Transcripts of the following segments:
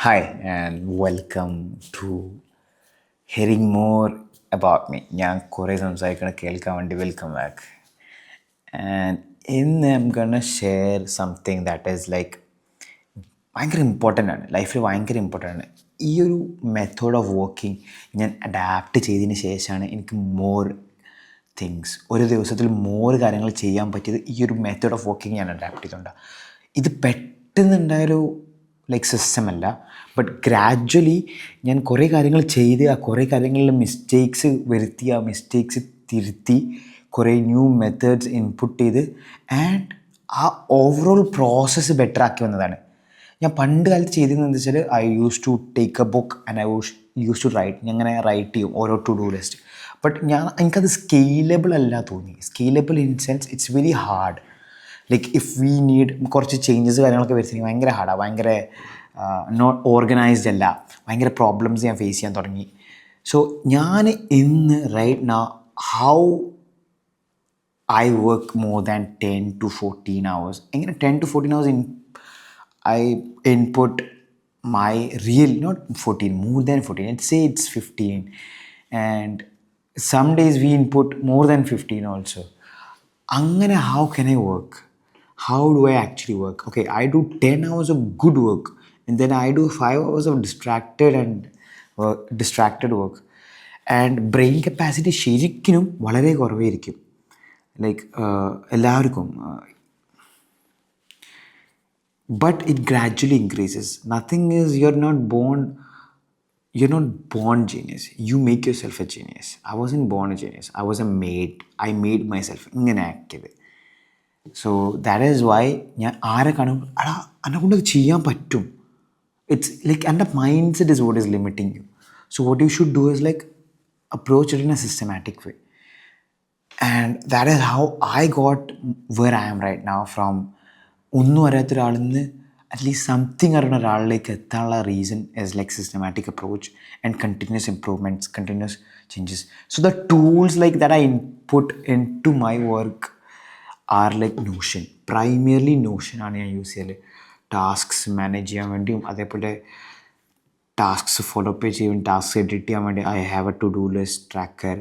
Hi and welcome to hearing more about me. ഞാൻ കുറേ സംസാരിക്കണം കേൾക്കാൻ വേണ്ടി വെൽക്കം ബാക്ക്. ആൻഡ് ഇന്ന് I'm gonna share something that is like ഭയങ്കര ഇമ്പോർട്ടൻ്റ് ആണ്, ലൈഫിൽ ഭയങ്കര ഇമ്പോർട്ടൻ്റ് ആണ്. ഈ ഒരു മെത്തേഡ് ഓഫ് വർക്കിംഗ് ഞാൻ അഡാപ്റ്റ് ചെയ്തതിന് ശേഷമാണ് എനിക്ക് മോർ തിങ്സ്, ഒരു ദിവസത്തിൽ മോർ കാര്യങ്ങൾ ചെയ്യാൻ പറ്റിയത് ഈ ഒരു മെത്തേഡ് ഓഫ് വർക്കിംഗ് ഞാൻ അഡാപ്റ്റ് ചെയ്തുകൊണ്ടാണ്. ഇത് പെട്ടെന്നുണ്ടായൊരു ലൈക്ക് സിസ്റ്റം അല്ല, ബട്ട് ഗ്രാജ്വലി ഞാൻ കുറേ കാര്യങ്ങൾ ചെയ്ത് ആ കുറേ കാര്യങ്ങളിൽ മിസ്റ്റേക്സ് വരുത്തി, ആ മിസ്റ്റേക്സ് തിരുത്തി കുറേ ന്യൂ മെത്തേഡ്സ് ഇൻപുട്ട് ചെയ്ത് ആൻഡ് ആ ഓവറോൾ പ്രോസസ്സ് ബെറ്റർ ആക്കി വന്നതാണ്. ഞാൻ പണ്ട് കാലത്ത് ചെയ്തതെന്ന് വെച്ചാൽ I use to take a book and I use to write. ഞാൻ അങ്ങനെ റൈറ്റ് ചെയ്യും ഓരോ ടു ഡു ലിസ്റ്റ്. ബട്ട് എനിക്കത് സ്കെയിലബിൾ അല്ല തോന്നി. Scalable in sense it's very hard. Like if we need കുറച്ച് ചേഞ്ചസ് കാര്യങ്ങളൊക്കെ വരുത്തി ഭയങ്കര ഹാർഡാണ്, ഭയങ്കര നോട്ട് ഓർഗനൈസ്ഡ് അല്ല, ഭയങ്കര പ്രോബ്ലംസ് ഞാൻ ഫേസ് ചെയ്യാൻ തുടങ്ങി. സോ ഞാൻ ഇന്ന് right now how I work more than 10 to 14 hours. എങ്ങനെ 10 to 14 hours I input my real, not 14, more than 14. Let's say it's 15. And some days we input more than 15 also. അങ്ങനെ how can I work? How do I actually work? Okay, I do 10 hours of good work and then I do 5 hours of distracted work. And brain capacity ശരിക്കും വളരെ കുറവായിരിക്കും. Like എല്ലാവർക്കും. But it gradually increases. Nothing is, you're not born genius. You make yourself a genius. I wasn't born a genius. I was a made. I made myself ഇങ്ങനെ ആക്കിയത്. So that is Y ഞാൻ ആരെ കാണും അടാ എന്നെ കൊണ്ട് ചെയ്യാൻ പറ്റും. ഇറ്റ്സ് ലൈക്ക് എൻ്റെ mindset is what is limiting you. So what you should do is like approach it in a systematic way. And that is how I got where I am right now. From ഒന്നും അറിയാത്ത ഒരാളിൽ നിന്ന് at least something അറിയുന്ന ഒരാളിലേക്ക് എത്താനുള്ള reason is like systematic approach and continuous improvements, continuous changes. So the tools like that I input in to my work are like Notion. Primarily നോഷനാണ് ഞാൻ use ചെയ്യൽ. ടാസ്ക്സ് മാനേജ് ചെയ്യാൻ വേണ്ടിയും അതേപോലെ ടാസ്ക്സ് ഫോളോ അപ്പ് ചെയ്യാൻ, task edit ചെയ്യാൻ വേണ്ടി I have a to do list tracker.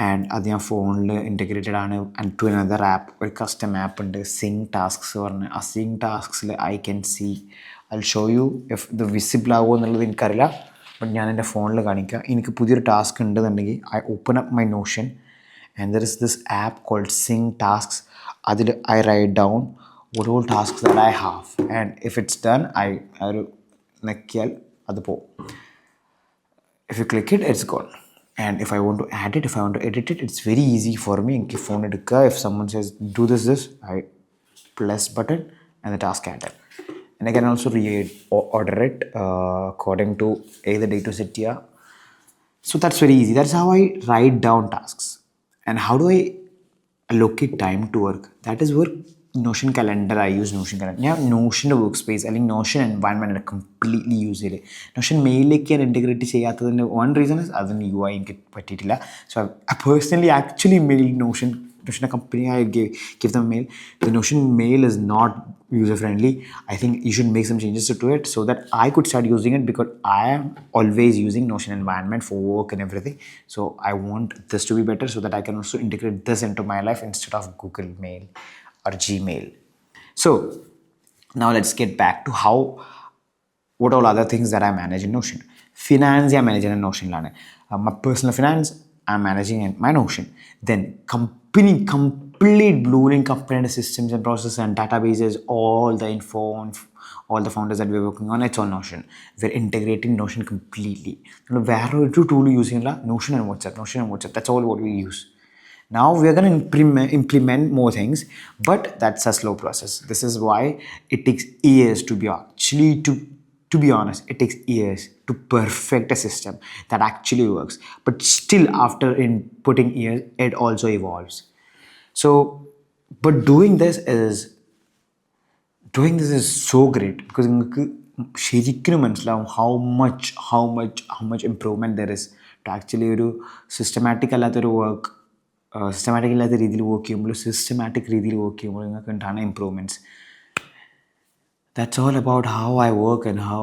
And അത് ഞാൻ ഫോണിൽ ഇൻറ്റഗ്രേറ്റഡ് ആണ് ആൻഡ് ടു അനദർ ആപ്പ്, ഒരു കസ്റ്റം ആപ്പ് ഉണ്ട് സിങ് ടാസ്ക്സ് പറഞ്ഞ്. ആ സിങ് ടാസ്ക്സിൽ I can see, I show you if ഇത് വിസിബിൾ ആകുമോ എന്നുള്ളത് എനിക്കറിയില്ല, ബട്ട് ഞാൻ എൻ്റെ ഫോണിൽ കാണിക്കാം. എനിക്ക് പുതിയൊരു ടാസ്ക് ഉണ്ടെന്നുണ്ടെങ്കിൽ I open up my Notion and there is this app called sync tasks. അതിൽ ഐ റൈറ്റ് ഡൗൺ ഓരോ tasks that I have and if it's done ഒരു നെക്കിയാൽ അത് പോകും. If you click it, it's gone. And if I want to add it, if I want to edit it, it's very easy for me. എനിക്ക് phone എടുക്കുക, if someone says do this, I press button and the task added. And I can also order it according to either date to set here. So that's very easy. That's how I write down tasks. And how do I allocate time to work? That is where Notion calendar, I use Notion calendar. ഞാൻ നോഷൻ്റെ workspace അല്ലെങ്കിൽ Notion environment completely use ചെയ്ത്. Notion മെയിലേക്ക് ഞാൻ integrate ചെയ്യാത്തതിൻ്റെ one reason is അതിന് you I എനിക്ക് പറ്റിയിട്ടില്ല. So I personally actually mail നോഷൻ്റെ company I give them mail. The notion mail is not user friendly. I think you should make some changes to it so that I could start using it, because I am always using notion environment for work and everything. So I want this to be better so that I can also integrate this into my life instead of Google Mail or Gmail. So now let's get back to what all other things that I manage in Notion. Finance I manage in Notion. My personal finance I'm managing in my Notion. Then complete blueprint company systems and processes and databases, all the info, all the founders that we're working on, it's on Notion. We're integrating Notion completely. Where two tool using Notion and WhatsApp. That's all what we use. Now we are going to implement more things, but that's a slow process. This is why it takes years to be honest, it takes years to perfect a system that actually works. But still, after inputting years, it also evolves. So, but doing this is so great, because ശരിക്കും മനസ്സിലാവും how much improvement there is to actually ഒരു systematic അല്ലാത്തൊരു work, systematic ഇല്ലാത്ത രീതിയിൽ work ചെയ്യുമ്പോൾ systematic രീതിയിൽ work ചെയ്യുമ്പോൾ നിങ്ങൾക്ക് ഉണ്ടാകുന്ന improvements. That's all about how I work and how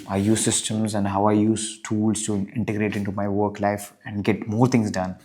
I use systems and how I use tools to integrate into my work life and get more things done.